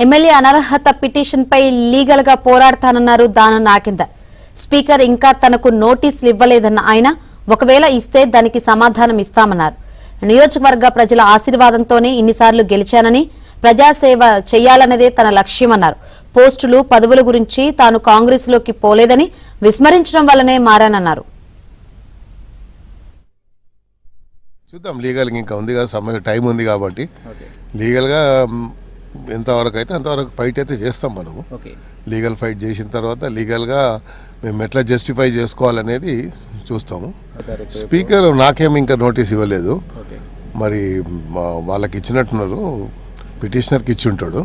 MLA అనర్హత పిటిషన్పై లీగల్గా పోరాడతానన్నారు దానం నాగేందర్. స్పీకర్ ఇంకా తనకు నోటీసులు ఇవ్వలేదన్న ఆయన ఒకవేళ ఇస్తే దానికి సమాధానం ఇస్తామన్నారు. నియోజకవర్గ ప్రజల ఆశీర్వాదంతోనే ఇన్నిసార్లు గెలిచానని, ప్రజాసేవ చేయాలన్నదే తన లక్ష్యమన్నారు. పోస్టులు పదవుల గురించి తాను కాంగ్రెస్లోకి పోలేదని, విస్మరించడం వల్లనే మారానన్నారు. చూద్దాం, లీగల్గా ఇంకా ఉంది కదా, సమయం టైం ఉంది కాబట్టి లీగల్గా ఎంతవరకు అయితే అంతవరకు ఫైట్ అయితే చేస్తాం. మనము లీగల్ ఫైట్ చేసిన తర్వాత లీగల్గా మేము ఎట్లా జస్టిఫై చేసుకోవాలనేది చూస్తాము. స్పీకర్ నాకేమి ఇంకా నోటీస్ ఇవ్వలేదు, మరి వాళ్ళకి ఇచ్చినట్టున్నారు, పిటిషనర్కి ఇచ్చి ఉంటాడు.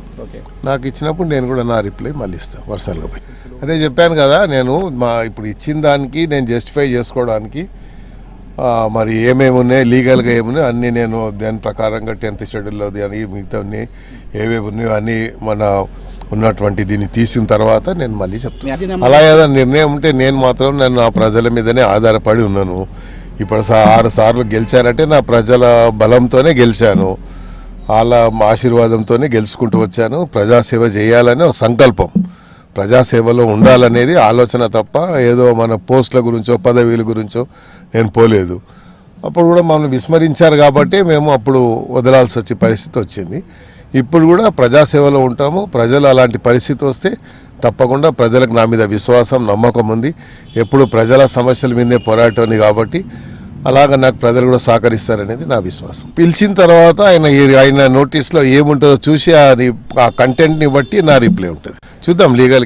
నాకు ఇచ్చినప్పుడు నేను కూడా నా రిప్లై మళ్ళీ ఇస్తాను పర్సనల్గా పోయి. అదే చెప్పాను కదా, నేను ఇప్పుడు ఇచ్చిన దానికి నేను జస్టిఫై చేసుకోవడానికి మరి ఏమేమి ఉన్నాయి, లీగల్గా ఏమున్నాయి అన్నీ నేను దాని ప్రకారంగా 10th షెడ్యూల్లో అని మిగతా ఏవేవి ఉన్నాయో అన్నీ మన ఉన్నటువంటి దీన్ని తీసిన తర్వాత నేను మళ్ళీ చెప్తాను. అలా ఏదైనా నిర్ణయం ఉంటే నేను మాత్రం నేను నా ప్రజల మీదనే ఆధారపడి ఉన్నాను. ఇప్పుడు 6 సార్లు గెలిచానంటే నా ప్రజల బలంతోనే గెలిచాను, వాళ్ళ ఆశీర్వాదంతోనే గెలుచుకుంటూ వచ్చాను. ప్రజాసేవ చేయాలనే ఒక సంకల్పం, ప్రజాసేవలో ఉండాలనేది ఆలోచన తప్ప ఏదో మన పోస్టుల గురించో పదవీల గురించో నేను పోలేదు. అప్పుడు కూడా మమ్మల్ని విస్మరించారు కాబట్టి మేము అప్పుడు వదలాల్సి వచ్చే పరిస్థితి వచ్చింది. ఇప్పుడు కూడా ప్రజాసేవలో ఉంటాము. ప్రజలు అలాంటి పరిస్థితి వస్తే తప్పకుండా ప్రజలకు నా మీద విశ్వాసం, నమ్మకం ఉంది. ఎప్పుడు ప్రజల సమస్యల మీదే పోరాటం కాబట్టి అలాగ నాకు ప్రజలు కూడా సహకరిస్తారనేది నా విశ్వాసం. పిలిచిన తర్వాత ఆయన నోటీస్లో ఏముంటుందో చూసి అది ఆ కంటెంట్ని బట్టి నా రిప్లై ఉంటుంది. చూద్దాం లీగల్